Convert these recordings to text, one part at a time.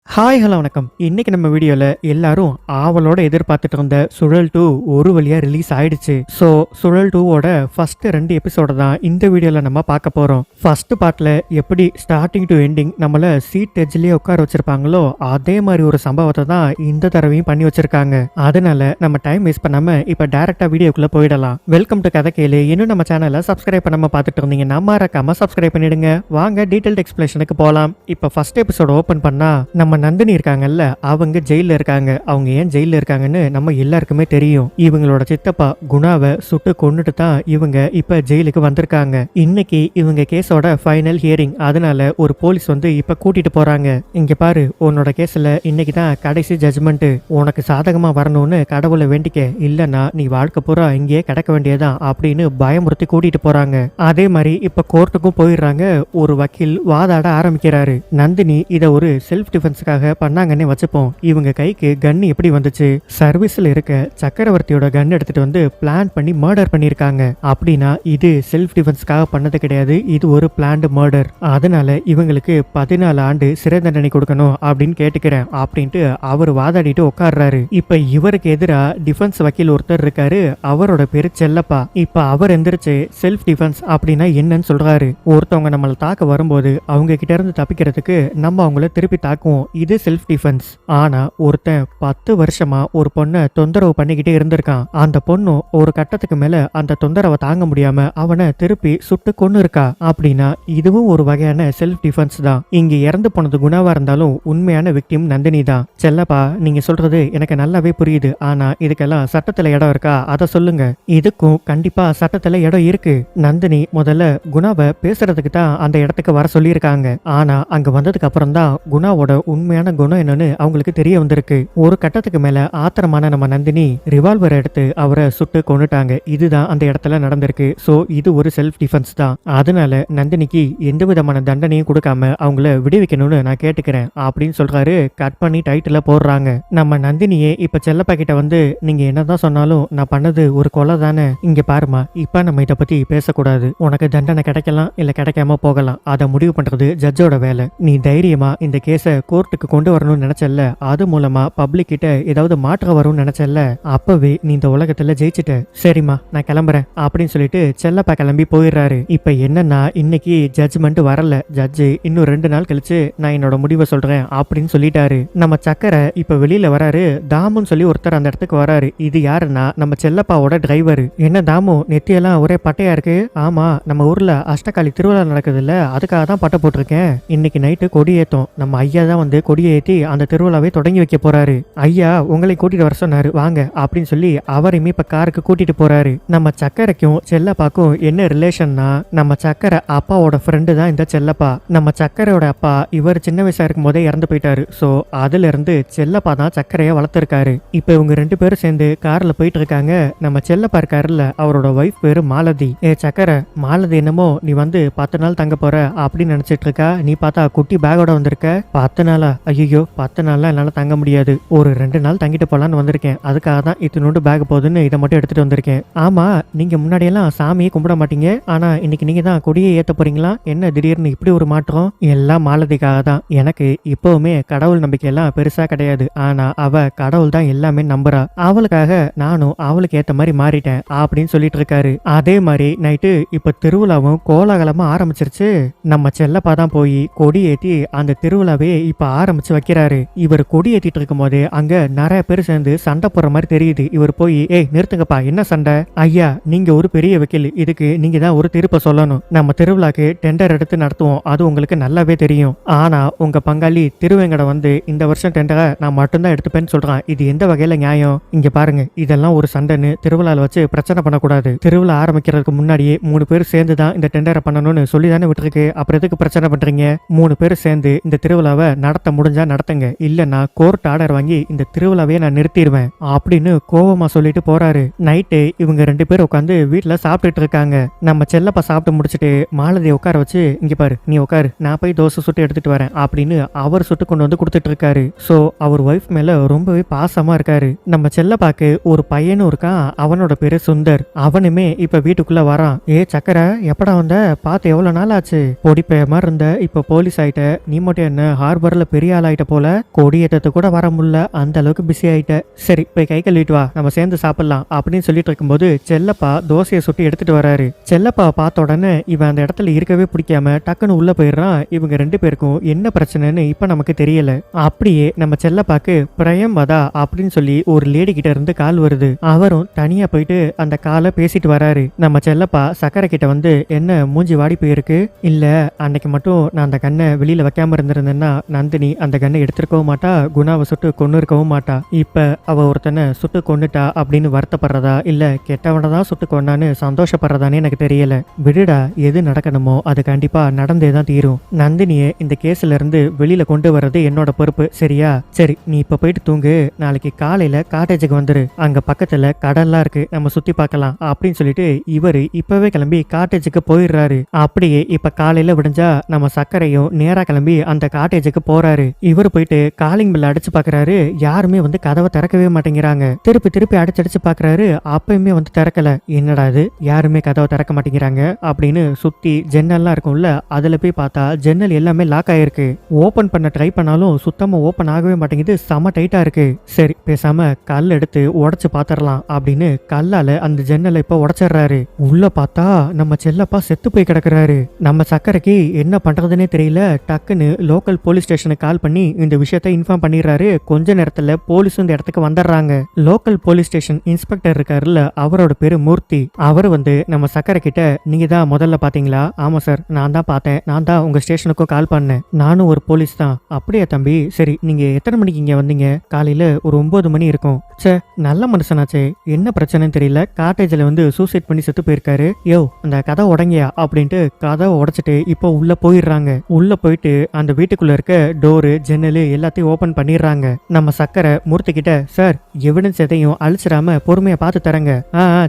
Hi hello வணக்கம். இன்னைக்கு நம்ம வீடியோல எல்லாரும் ஆவலோட எதிர்பார்த்துட்டு இருந்த சுழல் 2 ஒரு வழியா ரிலீஸ் ஆயிடுச்சு. ஸோ சுழல் 2வோட ஃபர்ஸ்ட் 2 எபிசோட தான் இந்த வீடியோல நம்ம பார்க்க போறோம். ஃபர்ஸ்ட் பார்ட்ல எப்படி ஸ்டார்டிங் டு எண்டிங் நம்மள சீட் எட்ஜ்லயே உட்கார வச்சிருப்பாங்களோ அதே மாதிரி ஒரு சம்பவத்தை தான் இந்த தடவையும் பண்ணி வச்சிருக்காங்க. அதனால நம்ம டைம் வேஸ்ட் பண்ணாம இப்ப டைரக்டா வீடியோக்குள்ள போயிடலாம். வெல்கம் டு கதை கேளு. இன்னும் நம்ம சேனலை சப்ஸ்கிரைப் பண்ணாம பார்த்துட்டு இருந்தீங்கன்னா மறக்காம சப்ஸ்கிரைப் பண்ணிடுங்க. வாங்க டீடைல்ட் எக்ஸ்பிளேஷனுக்கு போலாம். இப்ப ஃபர்ஸ்ட் எபிசோட ஓபன் பண்ணா நம்ம நந்தினி இருக்காங்கல்ல, அவங்க ஜெயில இருக்காங்க. அவங்க ஏன் ஜெயில இருக்காங்கன்னு நம்ம எல்லாருக்குமே தெரியும். இவங்களோட சித்தப்பா குணாவை சுட்டு கொன்னுட்டு தான் இவங்க இப்ப ஜெயிலுக்கு வந்திருக்காங்க. இன்னைக்கு இவங்க கேஸோட ஃபைனல் ஹியரிங். அதனால ஒரு போலீஸ் வந்து இப்ப கூட்டிட்டு போறாங்க. இங்க பாரு, உன்னோட கேஸ்ல இன்னைக்கு தான் கடைசி ஜட்ஜ்மெண்ட். உனக்கு சாதகமா வரணும்னு கடவுளை வேண்டிக்க, இல்லன்னா நீ வாழ்க்கை பூரா இங்கேயே கிடக்க வேண்டியதான் அப்படின்னு பயமுறுத்தி கூட்டிட்டு போறாங்க. அதே மாதிரி இப்ப கோர்ட்டுக்கும் போயிடுறாங்க. ஒரு வக்கீல் வாதாட ஆரம்பிக்கிறாரு. நந்தினி இத ஒரு செல்ஃப் டிஃபென்ஸ்க்காக பண்ணாங்கன்னே வச்சுப்போம். இவங்க கைக்கு கன் எப்படி வந்துச்சு? சர்வீஸ்ல இருக்க சக்கரவர்த்தியோட கன் எடுத்துட்டு வந்து பிளான் பண்ணி மர்டர் பண்ணிருக்காங்க. அப்படின்னா இது செல்ஃப் டிஃபென்ஸ்க்காக பண்ணது கிடையாது, இது ஒரு பிளான்டு மர்டர். அதனால இவங்களுக்கு 14 ஆண்டு சிறை தண்டனை கொடுக்கணும் அப்படின்னு கேட்டுக்கிறேன் அப்படின்ட்டு அவர் வாதாடிட்டு உட்கார்றாரு. இப்ப இவருக்கு எதிரா டிஃபென்ஸ் வக்கீல் ஒருத்தர் இருக்காரு. அவரோட பேரு செல்லப்பா. இப்ப அவர் எந்திரிச்சு செல்ஃப் டிஃபென்ஸ் அப்படின்னா என்னன்னு சொல்றாரு. ஒருத்தவங்க நம்மளை தாக்க வரும்போது அவங்க கிட்ட இருந்து தப்பிக்கிறதுக்கு நம்ம அவங்கள திருப்பி தாக்குவோம், இது செல்ஃப் டிஃபென்ஸ். ஆனா ஒருத்தன் 10 வருஷமா ஒரு பொண்ணை தொந்தரவு பண்ணிக்கிட்டே இருந்திருக்கான். அந்த பொண்ணும் ஒரு கட்டத்துக்கு மேல அந்த தொந்தரவை தாங்க முடியாம அவனை திருப்பி சுட்டு கொன்னு இருக்கா. அப்படின்னா இதுவும் ஒரு வகையான செல்ஃப் டிஃபென்ஸ் தான். இங்க இறந்து போனது குணாவா இருந்தாலும் உண்மையான விக்டிம் நந்தினி தான். செல்லப்பா, நீங்க சொல்றது எனக்கு நல்லாவே புரியுது. ஆனா இதுக்கெல்லாம் சட்டத்துல இடம் இருக்கா? அதை சொல்லுங்க. இதுக்கும் கண்டிப்பா சட்டத்துல இடம் இருக்கு. நந்தினி முதல்ல குணாவை பேசுறதுக்கு தான் அந்த இடத்துக்கு வர சொல்லியிருக்காங்க. ஆனா அங்க வந்ததுக்கு அப்புறம் தான் குணாவோட உண்மையான குணம் என்னன்னு அவங்களுக்கு தெரிய வந்திருக்கு. ஒரு கட்டத்துக்கு மேல ஆத்திரமான நம்ம நந்தினி ரிவால்வர் எடுத்து அவரை சுட்டு கொன்னுட்டாங்க. இதுதான் அந்த இடத்துல நடந்திருக்கு. சோ இது ஒரு செல்ஃப் டிஃபென்ஸ் தான். அதனால நந்தினிக்கு எந்த விதமான தண்டனையும் கொடுக்காம அவங்கள விடுவிக்கணும்னு நான் கேட்டுக்கிறேன் அப்படின்னு சொல்றாரு. கட் பண்ணி டைட்டில போடுறாங்க. நம்ம நந்தினியே இப்ப செல்லப்பா கிட்ட வந்து, நீங்க என்னதான் சொன்னாலும் நான் பண்ணது ஒரு கொலை தானே. இங்க பாருமா, இப்ப நம்ம இத பத்தி பேசக்கூடாது. உனக்கு தண்டனை கிடைக்கலாம் இல்ல கிடைக்காம போகலாம். அதை முடிவு பண்றது ஜட்ஜோட வேலை. நீ தைரியமா இந்த கேஸ கோர்ட்டுக்கு கொண்டு வரணும்னு நினைச்சல்ல, அது மூலமா பப்ளிக் கிட்ட ஏதாவது மாற்றம் வரும்னு நினைச்சல்ல, அப்பவே நீ இந்த உலகத்துல ஜெயிச்சிட்ட. சரிம்மா, நான் கிளம்புறேன் அப்படின்னு சொல்லிட்டு செல்லப்பா கிளம்பி போயிடுறாரு. இப்ப என்னன்னா, இன்னைக்கு ஜட்ஜ்மெண்ட் வரல. ஜட்ஜு இன்னும் 2 நாள் கழிச்சு நான் என்னோட முடிவை சொல்றேன் அப்படின்னு சொல்லிட்டாரு. நம்ம சக்கரை இப்ப வெளியில வராரு. தாமுன்னு சொல்லி ஒருத்தர் அந்த இடத்துக்கு வராரு. இது யாருன்னா நம்ம செல்லப்பாவோட டிரைவர். என்ன தாமு, நெத்தியெல்லாம் ஒரே பட்டையா இருக்கு? ஆமா, நம்ம ஊர்ல அஷ்டகாளி திருவிழா நடக்குது இல்ல, அதுக்காக தான் பட்டை போட்டிருக்கேன். இன்னைக்கு நைட்டு கொடியேத்தம். நம்ம ஐயா தான் வந்து கொடியேற்றி அந்த திருவிழாவை தொடங்கி வைக்க போறாரு. ஐயா உங்களை கூட்டிட்டு வர சொன்னாரு, வாங்க அப்படின்னு சொல்லி அவரையுமே இப்ப காருக்கு கூட்டிட்டு போறாரு. நம்ம சக்கரைக்கும் செல்லப்பாக்கும் என்ன ரிலேஷன்னா, நம்ம சக்கரை அப்பாவோட ஃப்ரெண்டு தான் இந்த செல்லப்பா. நம்ம சக்கரையோட அப்பா இவர் சின்ன வயசா இருக்கும் போதே இறந்து போயிட்டாரு. சோ அதுல இருந்து செல்லப்பா தான் சக்கரைய வளர்த்திருக்காரு. இப்ப இவங்க 2 பேரும் சேர்ந்து கார்ல போயிட்டு இருக்காங்க. நம்ம செல்லப்பா இருக்காருல்ல, அவரோட வைஃப் பேரு மாலதி. சக்கரை, மாலதி என்னமோ நீ வந்து 10 நாள் தங்க போற அப்படின்னு நினைச்சிட்டு இருக்கா. நீ பார்த்தா குட்டி பேக்கோட வந்திருக்க. 10 நாளா? ஐயோ, 10 நாள்லாம் என்னால தங்க முடியாது. ஒரு 2 நாள் தங்கிட்டு போலான்னு வந்திருக்கேன். அதுக்காக தான் இத்தினோண்டு பேக் போகுதுன்னு இதை மட்டும் எடுத்துட்டு வந்திருக்கேன். ஆமா, நீங்க முன்னாடியெல்லாம் சாமியே கும்பிட மாட்டீங்க, ஆனா இன்னைக்கு நீங்க தான் கொடியை ஏத்த போறீங்களா? என்ன திடீர்னு இப்படி ஒரு மாற்றம்? எல்லாம் மாலதிக்காக தான். எனக்கு இப்பவுமே கடவுள் நம்பிக்கையெல்லாம் பெருசா கிடையாது. ஆனா அவ கடவுள் தான் எல்லாமே நம்புறா. அவளுக்காக நானும் அவளுக்கு ஏத்த மாதிரி மாறிட்டேன் அப்படின்னு சொல்லிட்டு இருக்காரு. அதே மாதிரி நைட்டு இப்ப திருவிழாவும் கோலாகலமா ஆரம்பிச்சிருச்சு. நம்ம செல்லப்பா தான் போய் கொடி ஏத்தி அந்த திருவிழாவே இப்ப ஆரம்பிச்சு வைக்கிறாரு. இவர் கொடி ஏத்திட்டு இருக்கும் போதே அங்க நிறைய பேர் சேர்ந்து சண்டை போடுற மாதிரி தெரியுது. இவர் போய், நிறுத்துங்கப்பா, என்ன சண்டை? ஐயா, நீங்க ஒரு பெரிய வக்கீல், இதுக்கு நீங்க தான் ஒரு தீர்ப்பை சொல்லணும். நம்ம திருவிழாக்கு டெண்டர் எடுத்து நடத்துவோம், அது உங்களுக்கு நல்லாவே தெரியும். ஆனா உங்க பங்காளி திருவேங்கடம் வந்து இந்த வருஷம் டெண்டரை நான் மட்டும்தான் எடுத்துப்பேன்னு சொல்றான். இது எந்த வகையில நியாயம்? இங்க பாருங்க, இதெல்லாம் ஒரு சண்டைன்னு திருவிழால வச்சு பிரச்சனை பண்ணக்கூடாது. திருவிழா ஆரம்பிக்கிறதுக்கு முன்னாடியே 3 பேர் சேர்ந்து தான் இந்த டெண்டரை பண்ணணும்னு சொல்லி தானே விட்டுருக்கு. அப்புறம் எதுக்கு பிரச்சனை பண்றீங்க? 3 பேர் சேர்ந்து இந்த திருவிழாவை நடத்த முடிஞ்சா நடத்துங்க, இல்லன்னா கோர்ட் ஆர்டர் வாங்கி இந்த திருவிழாவே நான் நிறுத்திடுவேன் அப்படின்னு கோவமா சொல்லிட்டு போறாரு. நைட்டு இவங்க 2 பேர் உட்காந்து வீட்டுல சாப்பிட்டுட்டு இருக்காங்க. நம்ம செல்லப்பா சாப்பிட்டு முடிச்சுட்டு மாலதியை உட்கார வச்சு, இங்க பாரு, நீ உட்காரு, நான் போய் தோசை சுட்டு எடுத்துட்டு வரேன் அப்படின்னு அவர் சுட்டு கொண்டு வந்து கொடுத்துட்டு இருக்காரு. சோ அவர் ஒய்ஃப் மேல ரொம்பவே பாசமா இருக்காரு. நம்ம செல்லப்பாக்கு ஒரு பையனும் இருக்கான். அவனோட பேரு சுந்தர். அவனுமே இப்ப வீட்டுக்குள்ள வரான். சக்கரை, எப்படா வந்த? பார்த்து எவ்வளவு நாள் ஆச்சு? பொடிப்பைய மாதிரி இருந்த, இப்ப போலீஸ் ஆயிட்ட. நீ மட்டும் என்ன ஹார்பர்ல பெரிய ஆளாயிட்ட போல, கொடியேற்றத்து கூட வர முடியல, அந்த அளவுக்கு பிஸி ஆயிட்ட. சரி போய் கை கழுவிட்டு வா, நம்ம சேர்ந்து சாப்பிடலாம் அப்படின்னு சொல்லிட்டு இருக்கும்போது செல்லப்பா தோசையை சுட்டு எடுத்துட்டு வராரு. செல்லப்பா பார்த்த உடனே இவன் அந்த இடத்துல இருக்கவே பிடிக்காம டக்குன்னு உள்ள போயிடுறான். இவங்க 2 பேருக்கும் என்ன பிரச்சனைன்னு இப்ப நமக்கு தெரியல. அப்படியே நம்ம செல்லப்பாக்கு பிரயம் வதா அப்படின்னு சொல்லி ஒரு லேடி கிட்ட இருந்து கால் வருது. அவரும் தனியா போயிட்டு அந்த காலை பேசிட்டு வராரு. நம்ம செல்லப்பா சக்கரை கிட்ட வந்து, என்ன மூஞ்சி வாடி போயிருக்கு, இல்ல அன்னைக்கு மட்டும் நான் அந்த கண்ணை வெளியில வைக்காம இருந்திருந்தேன்னா நந்தினி அந்த கண்ணை எடுத்திருக்கவும் மாட்டா, குணாவை சுட்டு கொன்னு இருக்கவும் மாட்டா. இப்ப அவ ஒருத்தனை சுட்டு கொன்னுட்டா அப்படின்னு வருத்தப்படுறதா இல்ல கெட்டவனை தான் சுட்டு கொன்னான்னு சந்தோஷப்படுறதானே எனக்கு தெரியல. விடுடா, எது நடக்கணுமோ அது கண்டிப்பா நடந்தே தான் தீரும். நந்தினியை இந்த கேஸ்ல இருந்து வெளியில கொண்டு வர்றது என்னோட பொறுப்பு, சரியா? சரி நீ இப்ப போயிட்டு தூங்கு, நாளைக்கு காலையில காட்டேஜுக்கு வந்துரு, அங்க பக்கத்துல கடல்லாம் இருக்கு, நம்ம சுத்தி பார்க்கலாம் அப்படின்னு சொல்லிட்டு இவரு இப்பவே கிளம்பி காட்டேஜுக்கு போயிடுறாரு. அப்படியே இப்ப காலையில விடிஞ்சா நம்ம சக்கரையும் நேரா கிளம்பி அந்த காட்டேஜுக்கு போறாரு. இவரு போயிட்டு காலிங் பெல் அடிச்சு பாக்குறாரு. யாருமே வந்து கதவை திறக்கவே மாட்டேங்கிறாங்க. திருப்பி திருப்பி அடிச்சு பாக்குறாரு. அப்பயுமே வந்து திறக்கல. என்னடா இது, யாருமே கதவை திறக்க மாட்டேங்கிறாங்க அப்படின்னு சுத்தி ஜன்னல்லாம் இருக்கும்ல, அதுல போய் பார்த்தா ஜன்னல் எல்லாமே லாக் ஆயிருக்கு. ஓபன் பண்ண ட்ரை பண்ணாலும் சுத்தமா ஓபன் ஆகவே மாட்டேங்குது, செம டைட்டா இருக்கு. சரி பேசாம கல் எடுத்து உடைச்சு பாத்திரலாம் அப்படின்னு கல்லால அந்த ஜன்னலை இப்ப உடைச்சிடுறாரு. உள்ள பார்த்தா நம்ம செல்லப்பா செத்து போய் கிடக்குறாரு. நம்ம சக்கரைக்கு என்ன பண்றதுன்னே தெரியல. டக்குன்னு லோக்கல் போலீஸ் ஸ்டேஷனுக்கு கால் பண்ணி இந்த விஷயத்த இன்ஃபார்ம் பண்ணிடுறாரு. கொஞ்ச நேரத்துல போலீஸ் இந்த இடத்துக்கு வந்துடுறாங்க. லோக்கல் போலீஸ் ஸ்டேஷன் இன்ஸ்பெக்டர் இருக்காருல்ல, அவரோட பேரு மூர்த்தி. அவர் வந்து நம்ம சக்கரை கிட்ட, நீங்க தான் முதல்ல பாத்தீங்களா? ஆமா சார், நான் தான் பார்த்தேன், நான் தான் உங்க ஸ்டேஷனுக்கும் கால் பண்ணேன், நானும் ஒரு போலீஸ் தான். அப்படியே தம்பி, சரி நீங்க எத்தனை மணிக்கு இங்க வந்தீங்க? காலையில ஒரு 9 மணி இருக்கும். சே, நல்ல மனுஷனாச்சே, என்ன பிரச்சனைன்னு தெரியல, காட்டேஜ்ல வந்து சூசைட் பண்ணி செத்து போயிருக்காரு. யோ அந்த கதை உடங்கியா அப்படின்ட்டு கதவை உடைச்சிட்டு இப்போ உள்ள போயிடுறாங்க. உள்ள போயிட்டு அந்த வீட்டுக்குள்ள இருக்க டோரு ஜன்னலு எல்லாத்தையும் ஓபன் பண்ணிடுறாங்க. நம்ம சக்கரை மூர்த்தி கிட்ட, சார் எவிடன்ஸ் எதையும் அழிச்சிடாம பொறுமையா பார்த்து தரங்க.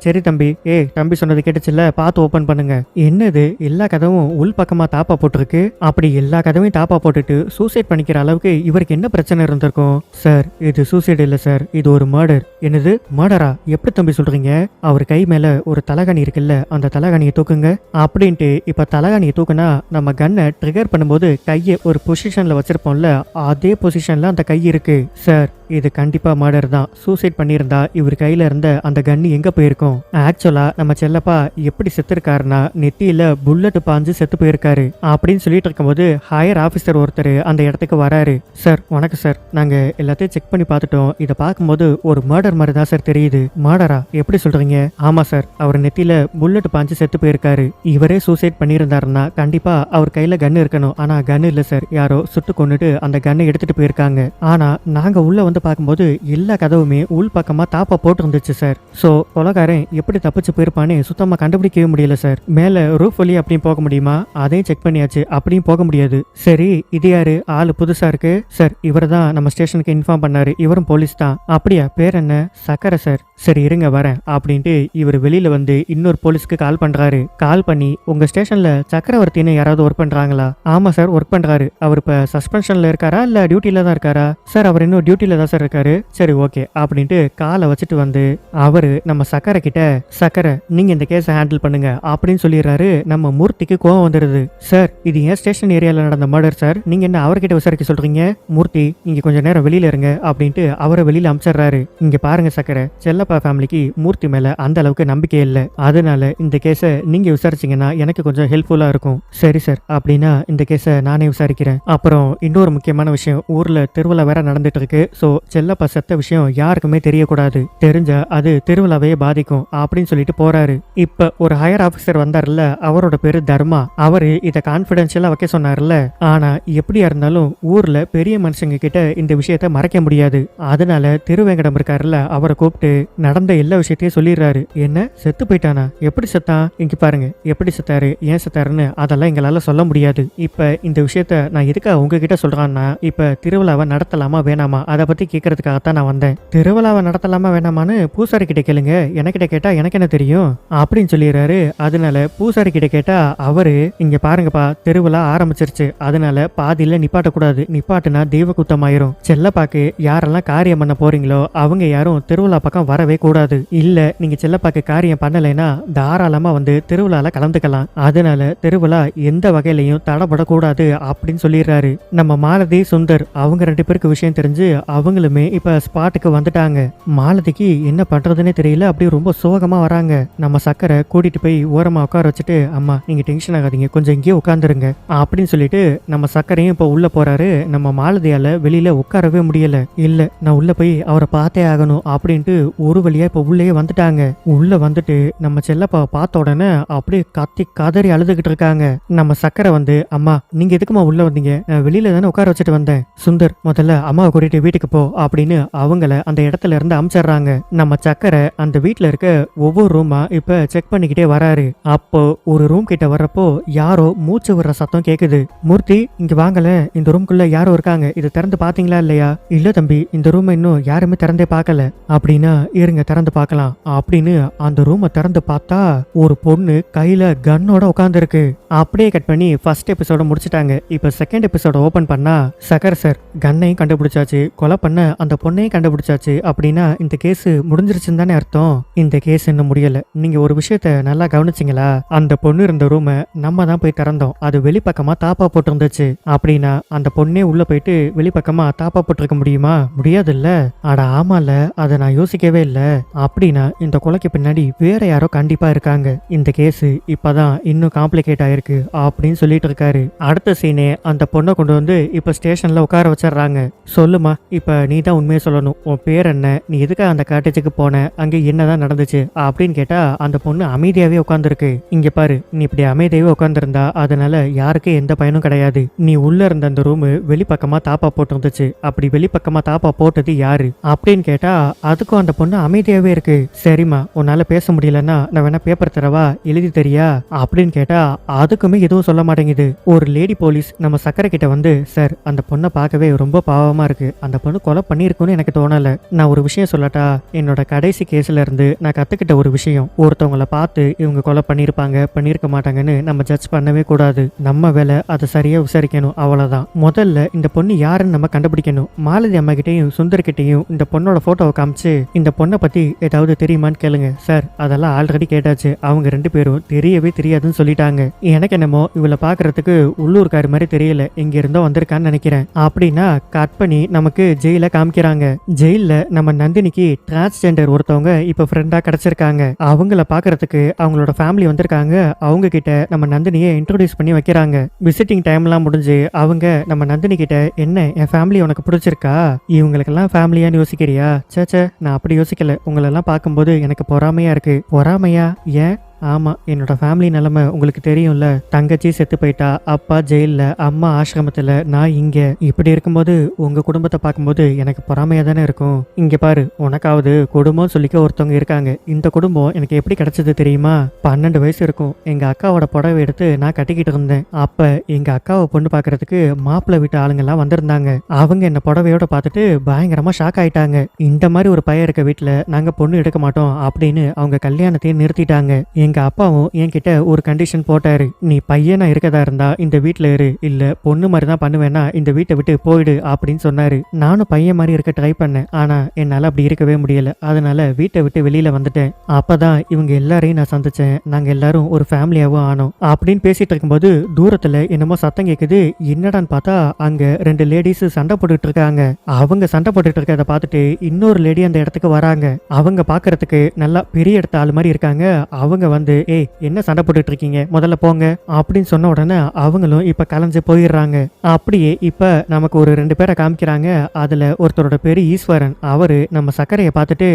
சரி தம்பி. தம்பி சொன்னது கேட்டுச்சுல்ல, பார்த்து ஓபன் பண்ணுங்க. என்னது, எல்லா கதவும் உள் பக்கமா தாப்பா போட்டிருக்கு. அப்படி எல்லா கதவையும் தாப்பா போட்டுட்டு சூசைட் பண்ணிக்கிற அளவுக்கு இவருக்கு என்ன பிரச்சனை இருந்திருக்கும்? சார் இது சூசைட் இல்ல சார், இது ஒரு மர்டர். என்னது மர்டரா? எப்படி தம்பி சொல்றீங்க? அவர் கை மேல ஒரு தலகாணி இருக்குல்ல, அந்த தலகாணியை தூக்குங்க அப்படின்ட்டு இப்ப தலகாணியை தூக்குனா நம்ம கன்னை ட்ரிகர் பண்ணும்போது கையை ஒரு பொசிஷன்ல வச்சிருப்போம்ல, அதே பொசிஷன்ல அந்த கை இருக்கு. சார் இது கண்டிப்பா மர்டர் தான். சூசைட் பண்ணியிருந்தா இவர் கையில இருந்த அந்த கன்னு எங்க போயிருக்கும்? ஆக்சுவலா நம்ம செல்லப்பா எப்படி செத்துருக்காருன்னா, நெத்தியில புல்லட் பாஞ்சு செத்து போயிருக்காரு அப்படின்னு சொல்லிட்டு இருக்கும்போது ஹையர் ஆபீசர் ஒருத்தர் அந்த இடத்துக்கு வராரு. சார் வணக்கம் சார், நாங்க எல்லாத்தையும் செக் பண்ணி பார்த்துட்டோம், இதை பார்க்கும்போது ஒரு மர்டர் மாதிரி தான் சார் தெரியுது. மர்டரா? எப்படி சொல்றீங்க? ஆமா சார், அவர் நெத்தியில புல்லட் பாஞ்சு செத்து போயிருக்காரு. இவரே சூசைட் பண்ணியிருந்தாருன்னா கண்டிப்பா அவர் கையில கன்னு இருக்கணும். ஆனா கன்னு இல்ல சார், யாரோ சுட்டு கொண்டுட்டு அந்த கன்னை எடுத்துட்டு போயிருக்காங்க. ஆனா நாங்க உள்ள வந்து பார்க்கும்போது எல்லா கதவுமே உள் பக்கமா தாப்பா போட்டு இருந்துச்சு சார். சோ கொலைகாரன் எப்படி தப்பிச்சு போயிருப்பான்னு சுத்தமா கண்டுபிடிக்கவே முடியல சார். மேல ரூஃப் வழி அப்படியும் போக முடியுமா? அதையும் செக் பண்ணியாச்சு, அப்படியும் போக முடியாது. சரி இது யாரு? ஆளு புதுசா இருக்கு. சார் இவர் தான் நம்ம ஸ்டேஷனுக்கு இன்ஃபார்ம் பண்ணாரு, இவரும் போலீஸ் தான். அப்படியா? பேர் என்ன? சக்கரை சார். சரி இருங்க வரேன் அப்படின்ட்டு இவர் வெளியில வந்து இன்னொரு போலீஸ்க்கு கால் பண்றாரு. கால் பண்ணி, உங்க ஸ்டேஷன்ல சக்கரவர்த்தின்னு யாராவது ஒர்க் பண்றாங்களா? ஆமா சார் ஒர்க் பண்றாரு. அவர் இப்ப சஸ்பென்ஷன்ல இருக்காரா இல்ல டியூட்டில தான் இருக்காரா? சார் அவர் இன்னும் டியூட்டில தான் சார் இருக்காரு. சரி ஓகே அப்படின்ட்டு காலை வச்சுட்டு வந்து அவரு நம்ம சக்கரை கிட்ட, சக்கரை நீங்க இந்த கேஸை ஹேண்டில் பண்ணுங்க அப்படின்னு சொல்லிடுறாரு. நம்ம மூர்த்திக்கு கோவம் வந்துடுது. சார் இது ஏன் ஸ்டேஷன் ஏரியால நடந்த மர்டர் சார், நீங்க என்ன அவர்கிட்ட விசாரிக்க சொல்றீங்க? மூர்த்தி நீங்க கொஞ்சம் நேரம் வெளியில இருங்க அப்படின்ட்டு அவரை வெளியில அனுப்பிச்சிடுறாரு. இங்க பாருங்க சக்கரை, செல்லப்பா ஃபேமிலிக்கு மூர்த்தி மேல அந்த அளவுக்கு நம்பிக்கை இல்லை, அதனால இந்த கேஸை நீங்க விசாரிச்சீங்கன்னா எனக்கு கொஞ்சம் ஹெல்ப்ஃபுல்லா இருக்கும். சரி சார், அப்படின்னா இந்த கேஸை நானே விசாரிக்கிறேன். அப்புறம் இன்னொரு முக்கியமான விஷயம், ஊர்ல திருவிழா வேற நடந்துட்டு இருக்கு. சோ செல்லப்பா செத்த விஷயம் யாருக்குமே தெரியக்கூடாது, தெரிஞ்சா அது திருவிழாவையே பாதிக்கும் அப்படின்னு சொல்லிட்டு போறாரு. இப்ப ஒரு ஹையர் ஆபீசர் வந்தாருல்ல, அவரோட பேரு தர்மா. அவரு இதை கான்பிடென்ஷியலா வைக்க சொன்னார்ல, ஆனா எப்படியா இருந்தாலும் ஊர்ல பெரிய மனுஷங்க கிட்ட இந்த விஷயத்த மறைக்க முடியாது. அதனால திருவேங்கடம் இருக்காருல்ல, அவரை கூப்பிட்டு நடந்த எல்லா விஷயத்தையும் சொல்லிடுறாரு. என்ன செத்து போயிட்டானா? எப்படி செத்தான்? இங்க பாருங்க, எப்படி செத்தாரு, ஏன் செத்தாருன்னு அதெல்லாம் எங்களால சொல்ல முடியாது. இப்ப இந்த விஷயத்த நான் எதுக்காக உங்ககிட்ட சொல்றான்னா, இப்ப திருவிழாவை நடத்தலாமா வேணாமா அதை பத்தி கேட்கறதுக்காகத்தான் நான் வந்தேன். திருவிழாவை நடத்தலாமா வேணாமான்னு பூசாரி கிட்ட கேளுங்க, எனக்கிட்ட கேட்டா எனக்கு என்ன தெரியும் அப்படின்னு சொல்லிடுறாரு. அதனால பூசாரி கிட்ட கேட்டா அவரு, இங்க பாருங்கப்பா திருவிழா ஆரம்பிச்சிருச்சு, அதனால பாதியில நிப்பாட்டக்கூடாது, நிப்பாட்டுனா தெய்வ குத்தம் ஆயிரும். செல்லப்பாக்கு யாரெல்லாம் காரியம் பண்ண போறீங்களோ அவங்க யாரும் திருவிழா பக்கம் வரவே கூடாது. இல்ல நீங்க செல்லப்பாக்கு காரியம் பண்ணலைன்னா தாராளமா வந்து திருவிழால கலந்துக்கலாம். அதனால திருவிழா எந்த வகையிலையும் தடப்படக்கூடாது அப்படின்னு சொல்லிடுறாரு. நம்ம மாலதி சுந்தர் அவங்க 2 பேருக்கு விஷயம் தெரிஞ்சு அவங்களுமே இப்ப ஸ்பாட்டுக்கு வந்துட்டாங்க. மாலதிக்கு என்ன பண்றதுன்னே தெரியல, அப்படியே ரொம்ப சோகமா வராங்க. நம்ம சக்கரை கூட்டிட்டு போய் ஓரமா உட்கார வச்சுட்டு, அம்மா நீங்க டென்ஷன் ஆகாதீங்க, கொஞ்சம் இங்கேயே உட்காந்துருங்க அப்படின்னு சொல்லிட்டு நம்ம சக்கரையும் இப்ப உள்ள போறாரு. நம்ம மாலதியால வெளியில உட்காரவே முடியல. இல்ல நான் உள்ள போய் அவரை பார்த்தே ஆகணும் அப்படின்ட்டு ஒரு வழியா இப்ப உள்ளே வந்துட்டாங்க. உள்ள வந்துட்டு நம்ம செல்லப்பாவை பார்த்த உடனே அப்படியே கத்தி கதறி அழுதுகிட்டு இருக்காங்க. நம்ம சக்கரை வந்து, அம்மா நீங்க எதுக்குமா உள்ள வந்தீங்க, நான் வெளியில தானே உட்கார வச்சுட்டு வந்தேன். சுந்தர் முதல்ல அம்மாவை கூட்டிட்டு வீட்டுக்கு போ அப்படின்னு அவங்கள அந்த இடத்துல இருந்து அமிச்சிடுறாங்க. நம்ம சக்கரை அந்த வீட்டுல இருக்க ஒவ்வொரு ரூமா இப்ப செக் பண்ணிக்கிட்டே வராரு. அப்போ ஒரு ரூம் கிட்ட வர்றப்போ யாரோ மூச்சு விடுற சத்தம் கேக்குது. மூர்த்தி இங்க வாங்கல, இந்த ரூம்குள்ள யாரோ இருக்காங்க, இதை திறந்து பாத்தீங்களா இல்லையா? இல்ல தம்பி, இந்த ரூம் இன்னும் யாருமே திறந்தே பார்க்கல. அப்படின்னா இருங்க திறந்து பார்க்கலாம் அப்படின்னு அந்த ரூமை திறந்து பார்த்தா ஒரு பொண்ணு கையில கன்னோட உட்கார்ந்து இருக்கு. அப்படியே கட் பண்ணி ஃபர்ஸ்ட் எபிசோட முடிச்சிட்டாங்க. இப்ப செகண்ட் எபிசோட ஓபன் பண்ணா சக்கர் சார் கன்னையும் கண்டுபிடிச்சாச்சு, கொலை பண்ண அந்த பொண்ணையும் கண்டுபிடிச்சாச்சு அப்படின்னா இந்த கேஸ் முடிஞ்சிருச்சுன்னு தானே அர்த்தம். இந்த கேஸ் இன்னும் முடியல. நீங்க ஒரு விஷயத்த நல்லா கவனிச்சிங்களா? அந்த பொண்ணு இருந்த ரூமை நம்ம தான் போய் திறந்தோம், அது வெளிப்பக்கமா தாப்பா போட்டு இருந்துச்சு. அப்படின்னா அந்த பொண்ணே உள்ள போயிட்டு வெளிப்பக்கமா தாப்பா போட்டிருக்க முடியுமா? முடியாது இல்ல. அட ஆமால, அதை நான் யோசிக்கவே இல்ல. அப்படின்னா இந்த கொலைக்கு பின்னாடி வேற யாரோ கண்டிப்பா இருக்காங்க. இந்த கேஸ் இப்பதான் இன்னும் காம்ப்ளிகேட் ஆயிருக்கு அப்படின்னு சொல்லிட்டு இருக்காரு. அடுத்த சீனே அந்த பொண்ணை கொண்டு வந்து இப்ப ஸ்டேஷன்ல உட்கார வச்சிடறாங்க. சொல்லுமா, இப்ப நீ தான் உண்மையை சொல்லணும், உன் பேர் என்ன, நீ எதுக்காக அந்த காட்டேஜுக்கு போன, அங்க என்னதான் நடந்துச்சு அப்படின்னு கேட்டா அந்த பொண்ணு அமைதியாவே உட்காந்துருக்கு. இங்க பாரு, நீ இப்படி அமைதியாவே உட்காந்துருந்தா அதனால யாருக்கு எந்த பயனும் கிடையாது. நீ உள்ள இருந்த அந்த ரூம் வெளிப்பக்கமா தாப்பா போட்டு இருந்துச்சு, அப்படி வெளிப்பக்கமா தாப்பா போட்டது யாரு அப்படின்னு கேட்டா அதுக்கும் அந்த பொண்ணு அமைதியாவே இருக்கு. சரிம்மா, உன்னால பேச முடியலன்னா நான் வேணா பேப்பர் தரவா, எழுதி தெரியா அப்படின்னு கேட்டா அதுக்குமே எதுவும் சொல்ல மாட்டேங்குது. ஒரு லேடி போலீஸ் நம்ம சக்கரை கிட்ட வந்து, சார் அந்த பொண்ணை பார்க்கவே ரொம்ப பாவமா இருக்கு, அந்த பொண்ணு கொலை பண்ணிருக்குன்னு எனக்கு தோணல. நான் ஒரு விஷயம் சொல்லட்டா, என்னோட கடைசி கேஸ்ல இருந்து நான் கத்துக்கிட்ட ஒரு விஷயம், ஒருத்தவங்களை பார்த்து இவங்க கொலை பண்ணிருப்பாங்க பண்ணிருக்க மாட்டாங்கன்னு நம்ம ஜட்ஜ் பண்ணவே கூடாது. நம்ம வேலை அதை சரியா விசாரிக்கணும், அவ்வளவுதான். முதல்ல இந்த பொண்ணு யாருன்னு நம்ம கண்டுபிடிக்கணும். மாலதி அம்மா கிட்டையும் சுந்தர் கிட்டையும் இந்த பொண்ணோட போட்டோவை காமிச்சு இந்த பொண்ணை பத்தி ஏதாவது தெரியுமான்னு கேளுங்க. சார் அதெல்லாம் ஆல்ரெடி கேட்டாச்சு, அவங்க 2 பேரும் தெரியவே தெரியாதுன்னு சொல்லிட்டாங்க. எனக்கு என்னமோ இவளை பாக்குறதுக்கு உள்ளூர்காரி மாதிரி தெரியல, எங்க இருந்தோ வந்திருக்கான்னு நினைக்கிறேன் அப்படின்னா கட் பண்ணி நமக்கு ஜெயில காமிக்கிறாங்க. ஜெயில நம்ம நந்தினிக்கு டிரான்ஸ்ஜெண்டர் ஒருத்தவங்க இப்ப ஃப்ரெண்டா கிடைச்சிருக்காங்க. அவங்கள பாக்குறதுக்கு அவங்களோட ஃபேமிலி வந்திருக்காங்க. அவங்க கிட்ட நம்ம நந்தினியை இன்ட்ரோடியூஸ் பண்ணி வைக்கிறாங்க. விசிட்டிங் டைம்லாம் முடிஞ்சு அவங்க நம்ம நந்தினி கிட்ட, என்ன என் ஃபேமிலி உனக்கு பிடிச்சிருக்கா, இவங்களுக்கெல்லாம் ஃபேமிலியான்னு யோசிக்கிறியா? சேச்சே, நான் அப்படி யோசிக்கல, உங்களெல்லாம் பார்க்கும்போது எனக்கு பொறாமையா இருக்கு. பொறாமையா? ஏன்? ஆமா, என்னோட ஃபேமிலி நிலைமை உங்களுக்கு தெரியும்ல, தங்கச்சி செத்து போயிட்டா, அப்பா ஜெயில்ல, அம்மா ஆசிரமத்துல, நான் இங்க. இப்படி இருக்கும்போது உங்க குடும்பத்தை பார்க்கும்போது எனக்கு பொறாமையா தானே இருக்கும். இங்க பாரு, உனக்காவது குடும்பம் சொல்லிக்க ஒருத்தவங்க இருக்காங்க. இந்த குடும்பம் எனக்கு எப்படி கிடைச்சது தெரியுமா? 12 வயசு இருக்கும், எங்க அக்காவோட புடவை எடுத்து நான் கட்டிக்கிட்டு இருந்தேன். அப்ப எங்க அக்காவை பொண்ணு பாக்குறதுக்கு மாப்பிள்ளை வீட்டு ஆளுங்க எல்லாம் வந்திருந்தாங்க. அவங்க என்ன புடவையோட பார்த்துட்டு பயங்கரமா ஷாக் ஆயிட்டாங்க. இந்த மாதிரி ஒரு பையன் இருக்க வீட்டுல நாங்க பொண்ணு எடுக்க மாட்டோம் அப்படின்னு அவங்க கல்யாணத்தையும் நிறுத்திட்டாங்க. எங்க அப்பாவும் என்கிட்ட ஒரு கண்டிஷன் போட்டாரு, நீ பையனா இருக்கதா இருந்தா இந்த வீட்டுல இரு, இல்ல பொண்ணு மாதிரி தான் பண்ணுவேன்னா இந்த வீட்டை விட்டு போயிடு அப்படின்னு சொன்னாரு. நானும் பையன் மாதிரி இருக்க ட்ரை பண்ணேன், ஆனா என்னால அப்படி இருக்கவே முடியல. அதனால வீட்டை விட்டு வெளியில வந்துட்டேன். அப்பதான் இவங்க எல்லாரையும் நான் சந்திச்சேன், நாங்க எல்லாரும் ஒரு ஃபேமிலியாவும் ஆனோம் அப்படின்னு பேசிட்டு இருக்கும்போது தூரத்துல என்னமோ சத்தம் கேக்குது. என்னடான்னு பார்த்தா அங்க 2 லேடிஸ் சண்டை போட்டுட்டு இருக்காங்க. அவங்க சண்டை போட்டுட்டு இருக்கத பார்த்துட்டு இன்னொரு லேடி அந்த இடத்துக்கு வராங்க. அவங்க பாக்குறதுக்கு நல்லா பெரிய இடத்த ஆள் மாதிரி இருக்காங்க. அவங்க வந்து, ஏய் என்ன சண்டை போட்டுட்டு இருக்கீங்க, முதல்ல போங்க அப்படின்னு சொன்ன உடனே அவங்களும் இப்ப கலைஞ்சு போயிடுறாங்க. அப்படியே இப்ப நமக்கு ஒரு 2 பேரை காமிக்கிறாங்க. அதுல ஒருத்தரோட பேரு ஈஸ்வரன். அவரு நம்ம சக்கரையை பார்த்துட்டு,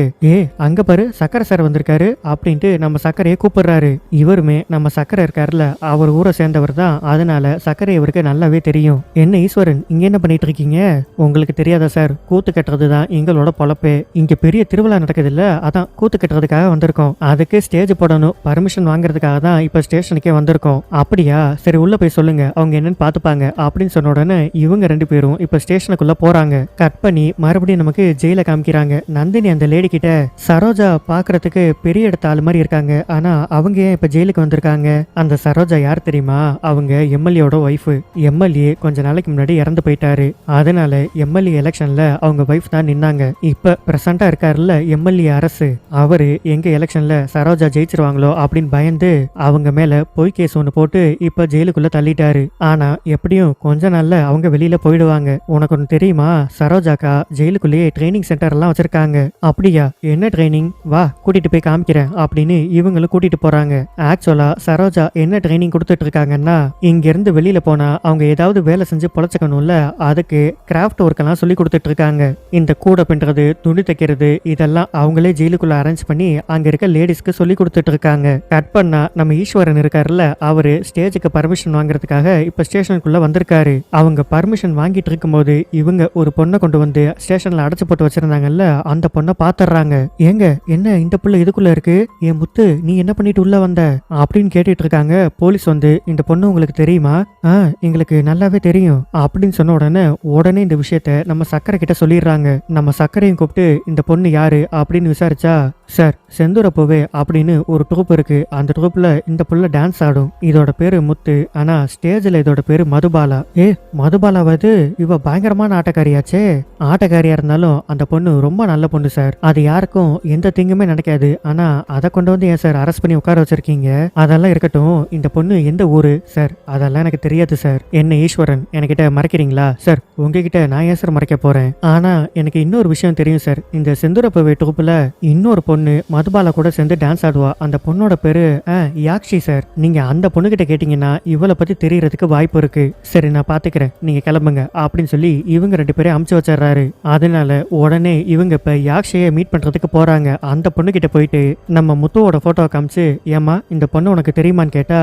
அங்க பாரு சக்கரை சார் வந்திருக்காரு அப்படின்ட்டு நம்ம சக்கரையை கூப்பிடுறாரு. இவருமே நம்ம சக்கரை இருக்காருல்ல, அவர் ஊரை சேர்ந்தவர் தான், அதனால சக்கரை இவருக்கு நல்லாவே தெரியும். என்ன ஈஸ்வரன், இங்க என்ன பண்ணிட்டு இருக்கீங்க? உங்களுக்கு தெரியாதா சார், கூத்து கட்டுறதுதான் எங்களோட பொழப்பே. இங்க பெரிய திருவிழா நடக்குது இல்ல, அதான் கூத்து கட்டுறதுக்காக வந்திருக்கோம். அதுக்கு ஸ்டேஜ் போடணும், பர்மிஷன் வாங்குறதுக்காக தான் இப்ப ஸ்டேஷனுக்கே வந்திருக்கோம். அப்படியா, சரி உள்ள போய் சொல்லுங்க, அவங்க என்னன்னு பாத்துப்பாங்க அப்படின்னு சொன்ன உடனே இவங்க 2 பேரும் இப்ப ஸ்டேஷனுக்குள்ள போறாங்க. கட் பண்ணி மறுபடியும் நமக்கு ஜெயில காமிக்கிறாங்க. நந்தினி அந்த லேடி கிட்ட, சரோஜா பாக்குறதுக்கு பெரிய இடத்த ஆள் மாதிரி இருக்காங்க, ஆனா அவங்க ஏன் இப்ப ஜெயிலுக்கு வந்திருக்காங்க? அந்த சரோஜா யார் தெரியுமா? அவங்க எம்எல்ஏயோட ஒய்ஃப். எம்எல்ஏ கொஞ்ச நாளைக்கு முன்னாடி இறந்து போயிட்டாரு. அதனால எம்எல்ஏ எலெக்ஷன்ல அவங்க ஒய்ஃப் தான் நின்னாங்க. இப்ப பிரசண்டா இருக்காருல்ல எம்எல்ஏ அரசு, அவரு எங்க எலெக்ஷன்ல சரோஜா ஜெயிச்சிருவாங்களோ அப்படின்னு பயந்து அவங்க மேல பொய் கேஸ் ஒன்று போட்டு இப்ப ஜெயிலுக்குள்ள தள்ளிட்டாரு. ஆனா எப்படியும் கொஞ்ச நாள்ல அவங்க வெளியில போயிடுவாங்க. உனக்கு ஒன்று தெரியுமா, சரோஜாக்கா ஜெயிலுக்குள்ளேயே ட்ரைனிங் சென்டர் எல்லாம் வச்சிருக்காங்க. அப்படியா, என்ன ட்ரைனிங், வா கூட்டிட்டு போய் காமிக்கிறேன் அப்படின்னு இவங்களும் கூட்டிட்டு போறாங்க. ஆக்சுவலா சரோஜா என்ன ட்ரைனிங் கொடுத்துட்டு இருக்காங்கன்னா, இங்க இருந்து வெளியில போனா அவங்க ஏதாவது வேலை செஞ்சு பொழைச்சுக்கணும்ல, அதுக்கு கிராஃப்ட் ஒர்க் எல்லாம் சொல்லி கொடுத்துட்டு இருக்காங்க. இந்த கூடை பின்றது, துணி தைக்கிறது, இதெல்லாம் அவங்களே ஜெயிலுக்குள்ள அரேஞ்ச் பண்ணி அங்க இருக்க லேடிஸ்க்கு சொல்லி கொடுத்துட்டு இருக்காங்க. கட் பண்ணா நம்ம ஈஸ்வரன் இருக்காருல்ல, அவரு ஸ்டேஜுக்கு பர்மிஷன் வாங்குறதுக்காக இப்ப ஸ்டேஷனுக்குள்ள வந்திருக்காரு. அவங்க பர்மிஷன் வாங்கிட்டு இருக்கும்போது இவங்க ஒரு பொண்ணை கொண்டு வந்து ஸ்டேஷன்ல அடைச்சு போட்டு வச்சிருந்தாங்கல்ல, அந்த பொண்ணை பாத்துறாங்க. ஏங்க என்ன இந்த புள்ள இதுக்குள்ள இருக்கு, என் முத்து நீ என்ன பண்ணிட்டு உள்ள வந்த அப்படின்னு கேட்டுட்டு இருக்காங்க. போலீஸ் வந்து இந்த பொண்ணு உங்களுக்கு தெரியுமா, எங்களுக்கு நல்லாவே தெரியும் அப்படின்னு சொன்ன உடனே இந்த விஷயத்த நம்ம சக்கரை கிட்ட சொல்லிடுறாங்க. நம்ம சக்கரையும் கூப்பிட்டு இந்த பொண்ணு யாரு அப்படின்னு விசாரிச்சா, சார் செந்தூரப்பூவே அப்படின்னு ஒரு ட்ரூப் இருக்கு, அந்த ட்ரூப்ல இந்த புள்ள டான்ஸ் ஆடும், இதோட பேரு முத்து, ஆனா ஸ்டேஜ்ல இதோட பேரு மதுபாலா. மதுபாலாவது இவ பயங்கரமான ஆட்டக்காரியாச்சே. ஆட்டக்காரியா இருந்தாலும் அந்த பொண்ணு ரொம்ப நல்ல பொண்ணு சார், அது யாருக்கும் எந்த திங்குமே நினைக்காது. ஆனா அதை கொண்டு வந்து ஏன் சார் அரெஸ்ட் பண்ணி உட்கார வச்சிருக்கீங்க, அதெல்லாம் இருக்கட்டும், இந்த பொண்ணு எந்த ஊரு சார், அதெல்லாம் எனக்கு தெரியாது சார். என்ன ஈஸ்வரன் என்கிட்ட மறைக்கிறீங்களா சார், உங்ககிட்ட நான் ஏன் சார் மறைக்க போறேன், ஆனா எனக்கு இன்னொரு விஷயம் தெரியும் சார், இந்த செந்தூரப்பூவே ட்ரூப்ல இன்னொரு பொண்ணு மதுபாலா கூட சேர்ந்து டான்ஸ் ஆடுவா, அந்த பொண்ணோட பேரு யாக்ஷி சார், நீங்க அந்த பொண்ணு கிட்ட கேட்டீங்கன்னா இவளை பத்தி தெரியறதுக்கு வாய்ப்பு இருக்கு, சரி நான் பாத்துக்கிறேன் நீங்க கிளம்புங்க அப்படின்னு சொல்லி இவங்க 2 பேரையும் அமுச்சு வச்சிடறாரு. அதனால உடனே இவங்க இப்ப யாக்ஷியை மீட் பண்றதுக்கு போறாங்க. அந்த பொண்ணு கிட்ட போயிட்டு நம்ம முத்துவோட போட்டோ காமிச்சு, ஏமா இந்த பொண்ணு உனக்கு தெரியுமான்னு கேட்டா,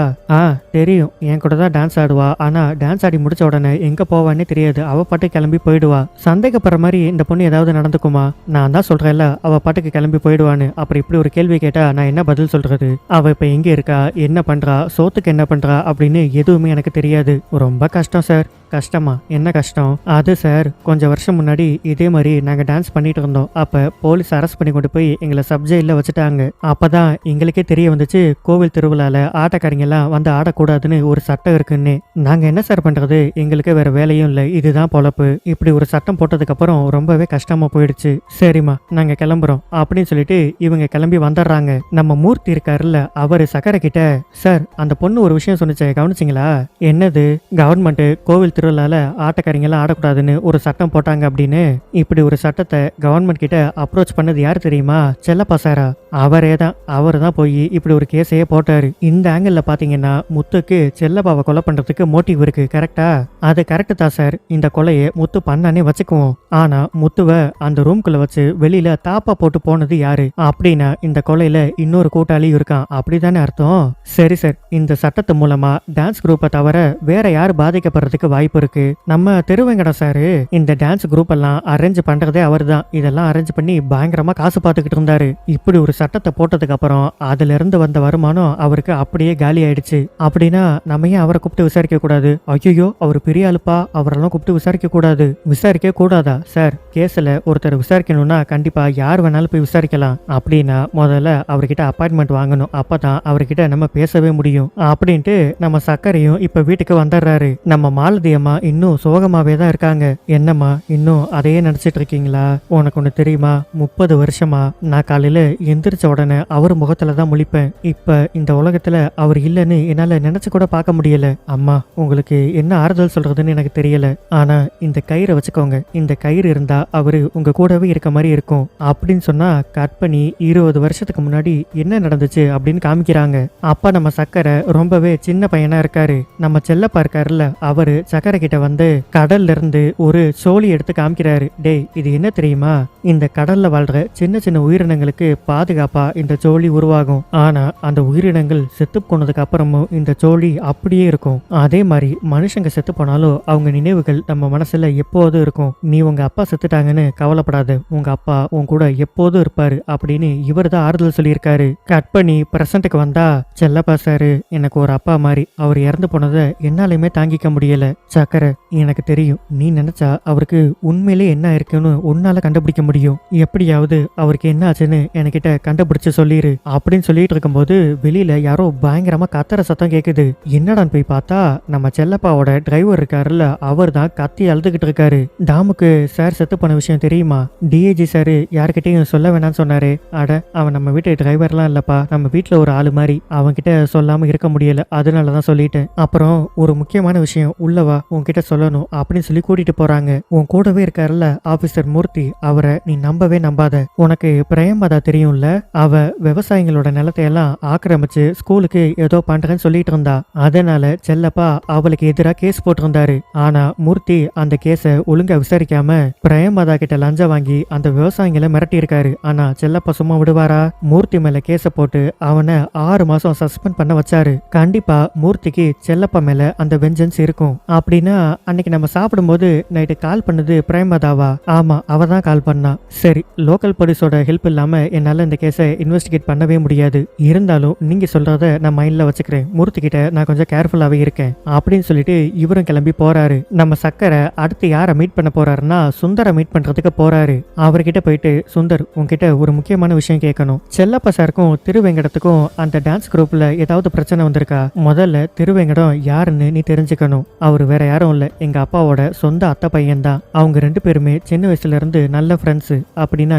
தெரியும், என் கூட தான் டான்ஸ் ஆடுவா, ஆனா டான்ஸ் ஆடி முடிச்ச உடனே எங்க போவானே தெரியாது, அவ பாட்டு கிளம்பி போயிடுவா, சந்தேகப்படுற மாதிரி இந்த பொண்ணு ஏதாவது நடந்துக்குமா, நான் தான் சொல்றேன்ல அவ பாட்டுக்கு கிளம்பி போயிடுவான்னு. அப்புறம் இப்படி ஒரு கேள்வி கேட்டா நான் என்ன பதில் சொல்றது, அவ இப்ப எங்க இருக்கா, என்ன பண்றா, சோத்துக்கு என்ன பண்றா அப்படின்னு எதுவுமே எனக்கு தெரியாது. ரொம்ப கஷ்டம் சார். கஷ்டமா, என்ன கஷ்டம், அது சார் கொஞ்சம் வருஷம் முன்னாடி இதே மாதிரி நாங்க டான்ஸ் பண்ணிட்டு இருந்தோம், அப்ப போலீஸ் அரெஸ்ட் பண்ணி கொண்டு போய் எங்களை சப்ஜெயில வச்சுட்டாங்க. அப்பதான் எங்களுக்கே தெரிய வந்துச்சு கோவில் திருவிழால ஆட்டக்காரங்க எல்லாம் வந்து ஆடக்கூடாதுன்னு ஒரு சட்டம் இருக்குன்னு. நாங்க என்ன சார் பண்றது, எங்களுக்கு வேற வேலையும் இல்லை, இதுதான் பொழப்பு. இப்படி ஒரு சட்டம் போட்டதுக்கு அப்புறம் ரொம்பவே கஷ்டமா போயிடுச்சு. சரிம்மா நாங்க கிளம்புறோம் அப்படின்னு சொல்லிட்டு இவங்க கிளம்பி வந்துடுறாங்க. நம்ம மூர்த்தி இருக்காருல்ல, அவரு சக்கரை கிட்ட, சார் அந்த பொண்ணு ஒரு விஷயம் சொன்னிச்சே கவனிச்சிங்களா, என்னது, கவர்மெண்ட் கோவில் திருவிழால ஆட்டக்காரங்க எல்லாம் ஆடக்கூடாதுன்னு ஒரு சட்டம் போட்டாங்க அப்படின்னு. இப்படி ஒரு சட்டத்தை கவர்மெண்ட் கிட்ட அப்ரோச் பண்ணது யார் தெரியுமா, செல்லப்பா சாரா, அவரே தான். அவர் தான் போய் இப்படி ஒரு கேஸையே போட்டாரு. இந்த ஆங்கிள் பாத்தீங்கன்னா முத்துக்கு செல்லப்பாவை கொலை பண்றதுக்கு மோட்டிவ் இருக்கு, கரெக்டா, அது கரெக்ட் தான் சார். இந்த கொலையை முத்து பண்ணானே வச்சுக்குவோம், ஆனா முத்துவை அந்த ரூம்குள்ள வச்சு வெளியில தாப்பா போட்டு போனது யாரு அப்படின்னா இந்த கொலையில இன்னொரு கூட்டாளி இருக்கான், அப்படிதானே அர்த்தம். சரி சார், இந்த சட்டத்து மூலமா டான்ஸ் குரூப்பை தவிர வேற யாரு பாதிக்கப்படுறதுக்கு வாய்ப்பு இருக்கு, நம்ம திருவேங்கட சாரு இந்த டான்ஸ் குரூப் எல்லாம் அரேஞ்ச் பண்றதே அவர் தான், இதெல்லாம் அரேஞ்ச் பண்ணி பயங்கரமா காசு பார்த்துக்கிட்டு இருந்தாரு. இப்படி ஒரு சட்டத்தை போட்டதுக்கு அப்புறம் அதுல இருந்து வந்த வருமானம் அவருக்கு அப்படியே காலி ஆயிடுச்சு. அப்படின்னா நம்ம ஏன் அவரை கூப்பிட்டு விசாரிக்க கூடாது, ஐயோ அவர் பெரிய ஆளுப்பா, அவரெல்லாம் கூப்பிட்டு விசாரிக்க கூடாது, விசாரிக்க கூடாதா சார், கேஸ்ல ஒருத்தர் விசாரிக்கணும்னா கண்டிப்பா யார் வேணாலும் போய் விசாரிக்கலாம், அப்படின்னா முதல்ல அவர்கிட்ட அப்பாயின்மெண்ட் வாங்கணும், அப்பதான் அவர்கிட்ட நம்ம பேசவே முடியும் அப்படின்ட்டு நம்ம சக்கரையும் இப்ப வீட்டுக்கு வந்துடுறாரு. நம்ம மாலதியம்மா இன்னும் சோகமாவே தான் இருக்காங்க. என்னம்மா இன்னும் அதையே நினைச்சிட்டு இருக்கீங்களா, உனக்கு ஒண்ணு தெரியுமா, 30 வருஷமா நான் காலையில எந்திரிச்ச உடனே அவர் முகத்துல தான் முழிப்பேன், இப்ப இந்த உலகத்துல அவர் இல்லைன்னு என்னால நினைச்சு கூட பார்க்க முடியல. அம்மா உங்களுக்கு என்ன ஆறுதல் சொல்றதுன்னு எனக்கு தெரியல, ஆனா இந்த கயிறை வச்சுக்கோங்க, இந்த கயிறு இருந்தா அவரு உங்க கூடவே இருக்க மாதிரி இருக்கும் அப்படின்னு சொன்னா கட் பண்ணி 20 வருஷத்துக்கு முன்னாடி என்ன நடந்துச்சு அப்படின்னு காமிக்கிறாங்க. அப்ப நம்ம சக்கரை ரொம்பவே சின்ன பையனா இருக்காரு. நம்ம செல்லப்பா இருக்காருல்ல, அவரு சக்கரை கிட்ட வந்து கடல்ல இருந்து ஒரு சோழி எடுத்து காமிக்கிறாரு. டேய் இது என்ன தெரியுமா, இந்த கடல்ல வாழ்ற சின்ன சின்ன உயிரினங்களுக்கு பாதுகாப்பா இந்த சோழி உருவாகும், ஆனா அந்த உயிரினங்கள் செத்து போனதுக்கு அப்புறமும் இந்த சோழி அப்படியே இருக்கும். அதே மாதிரி மனுஷங்க செத்து போனாலும் அவங்க நினைவுகள் நம்ம மனசுல எப்போதும் இருக்கும். நீ உங்க அப்பா செத்துட்டாங்கன்னு கவலைப்படாத, உங்க அப்பா உன் கூட எப்போதும் இருப்பாரு அப்படின்னு இவர் தான் ஆறுதல் சொல்லியிருக்காரு. கட் பண்ணி பிரசன்ட்டுக்கு வந்தா, செல்லப்பா சாரு எனக்கு ஒரு அப்பா மாதிரி, அவர் இறந்து போனதை என்னாலுமே தாங்கிக்க முடியல, சக்கரை, எனக்கு தெரியும் நீ நினைச்சா அவருக்கு உண்மையிலே என்ன இருக்குன்னு உன்னால கண்டுபிடிக்க முடியும். எப்படியாவது அவருக்கு என்ன ஆச்சுன்னு என்கிட்ட கண்டுபிடிச்சு சொல்லிரு அப்படின்னு சொல்லிட்டு இருக்கும்போது வெளியில யாரோ பயங்கரமா கத்துற சத்தம் கேக்குது. என்னடான்னு போய் பார்த்தா நம்ம செல்லப்பாவோட டிரைவர் இருக்காருல்ல, அவர் தான் கத்தி அழுதுகிட்டு இருக்காரு. டாமுக்கு சார் செத்து போன விஷயம் தெரியுமா? டிஏஜி சார் யார்கிட்டயும் சொல்ல வேணாம்னு சொன்னாரு. அட, அவன் நம்ம வீட்டு டிரைவர்லாம் இல்லப்பா, நம்ம வீட்டுல ஒரு ஆளு மாதிரி. அவன்கிட்ட சொல்லாம இருக்க முடியல, அதனாலதான் சொல்லிட்டேன். அப்புறம் ஒரு முக்கியமான விஷயம், உள்ளவா உன்கிட்ட சொல்லணும் அப்படின்னு சொல்லி கூட்டிட்டு போறாங்க. உன் கூடவே இருக்காருல்ல ஆபீசர் மூர்த்தி, அவரை நீ நம்பவே நம்பாத. உனக்கு பிரேமதா தெரியும்ல, அவ விவசாயிகளோட நிலத்தை எல்லாம் ஆக்கிரமிச்சு ஸ்கூலுக்கு ஏதோ பண்றேன்னு சொல்லிட்டு இருந்தா. அதனால செல்லப்பா அவளுக்கு எதிராக கேஸ் போட்டிருந்தாரு. ஆனா மூர்த்தி அந்த கேஸ ஒழுங்கா விசாரிக்காம பிரேமதா கிட்ட லஞ்சம் வாங்கி அந்த விவசாயிகளை மிரட்டி இருக்காரு. ஆனா செல்லப்பா சும்மா விடுவாரா? மூர்த்தி மேல கேஸ போட்டு அவனை 6 மாசம் சஸ்பெண்ட் பண்ண வச்சாரு. கண்டிப்பா மூர்த்திக்கு செல்லப்பா மேல அந்த வெஞ்சன்ஸ் இருக்கும். அப்படின்னா அன்னைக்கு நம்ம சாப்பிடும்போது நைட்டு கால் பண்ணது பிரேமதாவா? ஆமா, அவ தான் கால் பண்ணா. சரி, லோக்கல் போலீஸோட ஹெல்ப் இல்லாம என்னால இந்த கேஸை இன்வெஸ்டிகேட் பண்ணவே முடியாது. இருந்தாலும் நீங்க சொல்றத நான் மைண்ட்ல வச்சுக்கிறேன். மூர்த்தி கிட்ட நான் கொஞ்சம் கேர்ஃபுல்லாவே இருக்கேன் அப்படின்னு சொல்லிட்டு இவரும் கிளம்பி போறாரு. நம்ம சக்கரை அடுத்து யாரை மீட் பண்ண போறாருன்னா சுந்தரை மீட் பண்றதுக்கு போறாரு. அவர்கிட்ட போயிட்டு, சுந்தர், உன்கிட்ட ஒரு முக்கியமான விஷயம் கேட்கணும். செல்லப்பா சாருக்கும் திருவேங்கடத்துக்கும் அந்த டான்ஸ் குரூப்ல ஏதாவது பிரச்சனை வந்திருக்கா? முதல்ல திருவேங்கடம் யாருன்னு நீ தெரிஞ்சுக்கணும். அவர் வேற யாரும் இல்ல, எங்க அப்பாவோட சொந்த அத்தை பையன் தான். அவங்க 2 பேருமே சின்ன வயசுல இருந்து நல்ல ஃப்ரெண்ட்ஸ். அப்படின்னா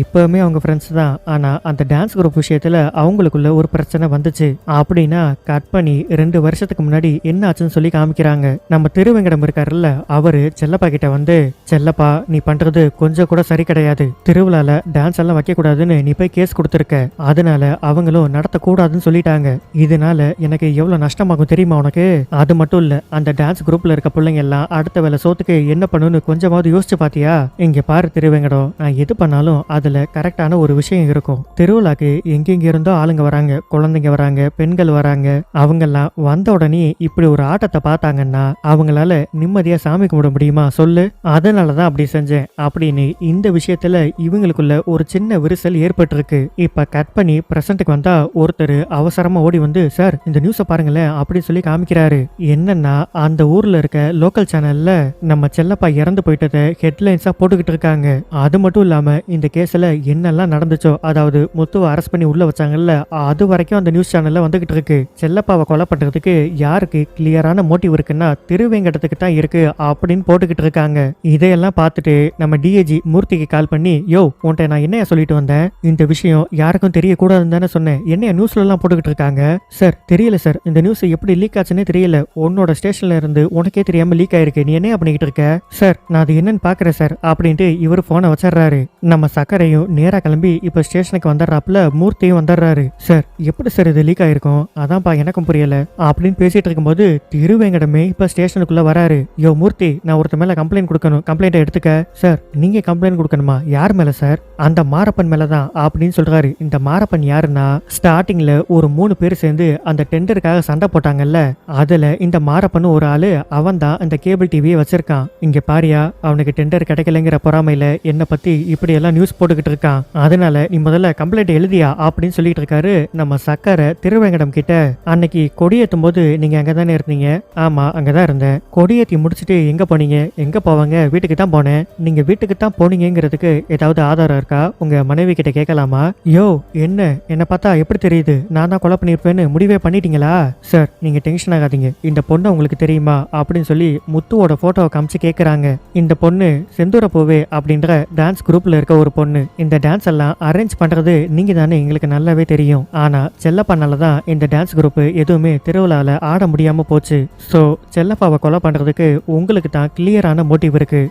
இப்பவுமே அவங்க ஃப்ரெண்ட்ஸ் தான். ஆனா அந்த டான்ஸ் குரூப் விஷயத்துல அவங்களுக்குள்ள ஒரு பிரச்சனை வந்துச்சு. அப்படின்னா கட் பண்ணி 2 வருஷத்துக்கு முன்னாடி என்ன ஆச்சுன்னு சொல்லி காமிக்கிறாங்க. நம்ம திருவேங்கடம் இருக்காருல்ல, அவரு செல்லப்பா கிட்ட வந்து, செல்லப்பா நீ பண்றது கொஞ்சம் கூட சரி கிடையாது. திருவிழால டான்ஸ் எல்லாம் வைக்க கூடாதுன்னு நீ போய் கேஸ் கொடுத்துருக்க. அதனால அவங்களும் நடத்தக்கூடாதுன்னு சொல்லிட்டாங்க. இதனால எனக்கு எவ்வளவு நஷ்டமாகும் தெரியுமா உனக்கு? அது மட்டும் இல்ல, அந்த டான்ஸ் குரூப்ல இருக்க பிள்ளைங்க எல்லாம் அடுத்த வேலை சோத்துக்கு என்ன பண்ணுன்னு கொஞ்சமாவது யோசிச்சு பாத்தியா? இங்க பாரு திருவேங்கடம், நான் எது பண்ணாலும் அதுல கரெக்டான ஒரு விஷயம் இருக்கும். திருவிழாக்கு எங்கெங்க இருந்தோ ஆளுங்க வராங்க, குழந்தைங்க வராங்க, பெண்கள் வராங்க. அவங்கெல்லாம் வந்த உடனே இப்படி ஒரு ஆட்டத்தை பார்த்தாங்கன்னா அவங்களால நிம்மதியா சாமி கும்பிட முடியுமா சொல்லு? அதனாலதான் அப்படி செஞ்சேன் அப்படின்னு இந்த விஷயத்துல இவங்களுக்குள்ள ஒரு சின்ன விரிசல் ஏற்பட்டிருக்கு. இப்ப கட் பண்ணி பிரசன்ட்டுக்கு வந்தா ஒருத்தர் அவசரமா ஓடி வந்து, சார் இந்த நியூஸ பாருங்களேன் அப்படின்னு சொல்லி காமிக்கிறாரு. என்னன்னா அந்த ஊர்ல இருக்க லோக்கல் சேனல்ல நம்ம செல்லப்பா இறந்து போயிட்டதை ஹெட்லைன்ஸா போட்டுக்கிட்டு இருக்காங்க. அது மட்டும் இல்லாம இந்த கேஸ்ல என்னெல்லாம் நடந்துச்சோ, அதாவது முத்துவை அரெஸ்ட் பண்ணி உள்ள வச்சாங்கல்ல, அது வரைக்கும் அந்த நியூஸ் சேனல்ல வந்துகிட்டு இருக்கு. செல்லப்பாவை கொலை பண்றதுக்கு யாருக்கு கிளியரான மோட்டிவ் இருக்குன்னா திருவேங்கடத்துக்கு தான் இருக்கு அப்படின்னு போட்டுக்கிட்டு இருக்காங்க. இதையெல்லாம் பார்த்துட்டு நம்ம டிஏஜி மூர்த்திக்கு கால் பண்ணி, யோ உன்ட்ட நான் என்னையா சொல்லிட்டு வந்தேன், இந்த விஷயம் யாருக்கும் தெரியக்கூடாதுன்னு தானே சொன்னேன், என்னையா நியூஸ்ல எல்லாம் போட்டுக்கிட்டு இருக்காங்க? சார் தெரியல சார், இந்த நியூஸ் எப்படி லீக் ஆச்சுன்னே தெரியல, உன்னோட ஸ்டேஷன்ல இருந்து உனக்கே தெரியாம லீக் ஆயிருக்கு, நீ என்ன பண்ணிக்கிட்டு இருக்க? சார் நான் அது என்னன்னு பாக்குறேன் சார் அப்படின்ட்டு இவர் போனை வச்சிடறாரு. நம்ம சக்கரையும் நேரா கிளம்பி இப்ப ஸ்டேஷனுக்கு வந்துடுறாப்புல, மூர்த்தியும் வந்துடுறாரு. சார் எப்படி சார் இது லீக் ஆயிருக்கும்? அதான்ப்பா எனக்கும் புரியல அப்படின்னு பேசிட்டு இருக்கும்போது திருவேங்கடமே இப்ப ஸ்டேஷனுக்குள்ள வராரு. யோ மூர்த்தி, நான் ஒருத்த மேல கம்ப்ளைண்ட் கொடுக்கணும், கம்ப்ளைண்ட் எடுத்துக்க. சார் நீங்க கம்ப்ளைண்ட் கொடுக்கணுமா? யார் மேல சார்? அந்த மாரப்பன் மேலதான் அப்படின்னு சொல்றாரு. இந்த மாரப்பன் யாருன்னா, ஸ்டார்டிங்ல ஒரு 3 பேர் சேர்ந்து அந்த டெண்டருக்காக சண்டை போட்டாங்கல்ல, அதுல இந்த மாரப்பன் ஒரு ஆளு, அவன் தான் இந்த கேபிள் டிவியை வச்சிருக்கான். இங்க பாரியா, அவனுக்கு டெண்டர் கிடைக்கலங்கிற பொறாமையில என்ன பத்தி இப்படி எல்லாம் நியூஸ் போட்டுக்கிட்டு இருக்கான். அதனால நீ முதல்ல கம்ப்ளைண்ட் எழுதியா அப்படின்னு சொல்லிட்டு இருக்காரு நம்ம சக்கரை திருவேங்கடம் கிட்ட. அன்னைக்கு கொடியேற்றும் போது நீங்க அங்கதானே இருந்தீங்க? ஆமா அங்கதான் இருந்தேன். கொடியேற்றி முடிச்சுட்டு எங்க போனீங்க? எங்க போவாங்க, வீட்டுக்கு தான் போனேன். நீங்க வீட்டுக்கு தான் போனீங்கிறதுக்கு ஏதாவது ஆதாரம் இருக்கா? உங்க மனைவி கிட்ட கேட்கலாமா? யோ என்ன பார்த்தா எப்படி தெரியுது நான் தான் கொலை பண்ணிருப்பேன்னு முடிவே பண்ணிட்டீங்களா? சார் நீங்க டென்ஷன் ஆகாதீங்க, இந்த பொண்ணு உங்களுக்கு தெரியுமா அப்படின்னு சொல்லி முத்துவோட போட்டோவை காமிச்சு கேக்குறாங்க. இந்த பொண்ணு செந்தூரப்பூவே அப்படின்ற டான்ஸ் குரூப்ல இருக்க ஒரு பொண்ணு. இந்த டான்ஸ் எல்லாம் அரேஞ்ச் பண்றது நீங்க தானே, எங்களுக்கு நல்லாவே தெரியும். ஆனா செல்லப்பானாலதான் இந்த டான்ஸ் குரூப் எதுவுமே திருவிழால ஆட முடியாம போச்சு. சோ செல்லப்பாவை கொலை பண்றதுக்கு உங்களுக்கு தான் கிளியரான மோட்டிவ் இருக்கு.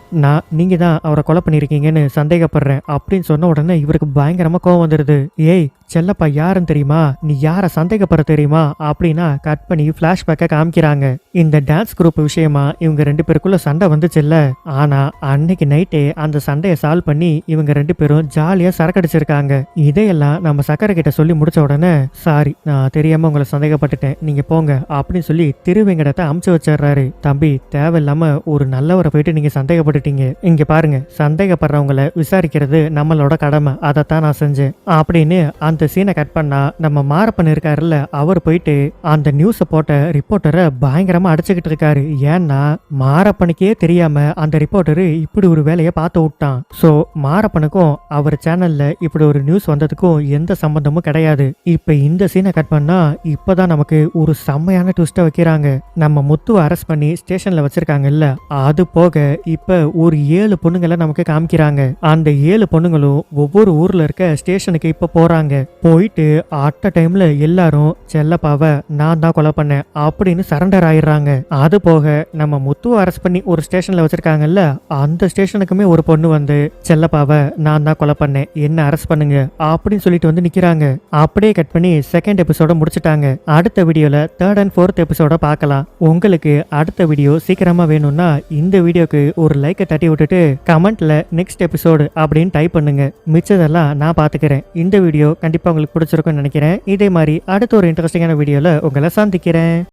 நீங்க தான் அவரை கொலை பண்ணிருக்கீங்கன்னு சந்தேகப்படுறேன் அப்படின்னு சொன்ன உடனே இவருக்கு பயங்கரமா கோவம் வந்துருது. ஏய் செல்லப்பா யாருன்னு தெரியுமா? நீ யார சந்தேகப்படுற தெரியுமா அப்படின்னா கட் பண்ணி பிளாஷ்பேக்க காமிக்கிறாங்க. இந்த டான்ஸ் குரூப் விஷயமா இவங்க 2 பேருக்குள்ள சண்டை வந்துச்சுல்ல, ஆனா அன்னைக்கு நைட்டே அந்த சண்டையை சால்வ் பண்ணி இவங்க 2 பேரும் ஜாலியா சரக்கடிச்சிருக்காங்க. இதையெல்லாம் நம்ம சக்கரை கிட்ட சொல்லி முடிச்ச உடனே, சாரி நான் தெரியாம உங்களை சந்தேகப்பட்டுட்டேன், நீங்க போங்க அப்படின்னு சொல்லி திருவேங்கடத்தை அமுச்சு வச்சிடுறாரு. தம்பி தேவையில்லாம ஒரு நல்லவரை போயிட்டு நீங்க சந்தேகப்பட்டுட்டீங்க. இங்க பாருங்க, சந்தேகப்படுறவங்களை விசாரிக்கிறது நம்மளோட கடமை, அதைத்தான் நான் செஞ்சேன் அப்படின்னு அந்த அந்த சீனை கட் பண்ணா நம்ம மாரப்பன் இருக்காருல்ல அவர் போயிட்டு அந்த நியூஸை போட்ட ரிப்போர்ட்டரை பயங்கரமா அடிச்சுக்கிட்டு இருக்காரு. ஏன்னா மாரப்பனுக்கே தெரியாம அந்த ரிப்போர்ட்டரு இப்படி ஒரு வேலையை பார்த்து விட்டான். சோ மாரப்பனுக்கும் அவர் சேனல்ல இப்படி ஒரு நியூஸ் வந்ததுக்கும் எந்த சம்பந்தமும் கிடையாது. இப்ப இந்த சீனை கட் பண்ணா இப்பதான் நமக்கு ஒரு செம்மையான ட்விஸ்ட வைக்கிறாங்க. நம்ம முத்துவை அரெஸ்ட் பண்ணி ஸ்டேஷன்ல வச்சிருக்காங்கல்ல, அது போக இப்ப ஒரு 7 பொண்ணுங்களை நமக்கு காமிக்கிறாங்க. அந்த 7 பொண்ணுங்களும் ஒவ்வொரு ஊர்ல இருக்க ஸ்டேஷனுக்கு இப்ப போறாங்க. போயிட்டு அட்ட டைம்ல எல்லாரும் செல்லப்பாவை நான் தான் கொலை பண்ணேன் அப்படின்னு சரண்டர் ஆயிடுறாங்க. அது போக நம்ம முத்துவை அரெஸ்ட் பண்ணி ஒரு ஸ்டேஷன்ல வச்சிருக்காங்கல்ல, அந்த ஸ்டேஷனுக்குமே ஒரு பொண்ணு வந்து செல்லப்பாவை நான் தான் கொலை பண்ணேன் என்ன அரெஸ்ட் பண்ணுங்க அப்படின்னு சொல்லிட்டு வந்து நிக்கிறாங்க. அப்படியே கட் பண்ணி செகண்ட் எபிசோட முடிச்சிட்டாங்க. அடுத்த வீடியோல 3rd and 4th எபிசோட பார்க்கலாம். உங்களுக்கு அடுத்த வீடியோ சீக்கிரமா வேணும்னா இந்த வீடியோக்கு ஒரு லைக்கை தட்டி விட்டுட்டு கமெண்ட்ல நெக்ஸ்ட் எபிசோடு அப்படின்னு டைப் பண்ணுங்க. மிச்சதெல்லாம் நான் பாத்துக்கிறேன். இந்த வீடியோ கண்டிப்பா உங்களுக்கு பிடிச்சிருக்கும்னு நினைக்கிறேன். இதே மாதிரி அடுத்த ஒரு இன்ட்ரெஸ்டிங்கான வீடியோல உங்களை சந்திக்கிறேன்.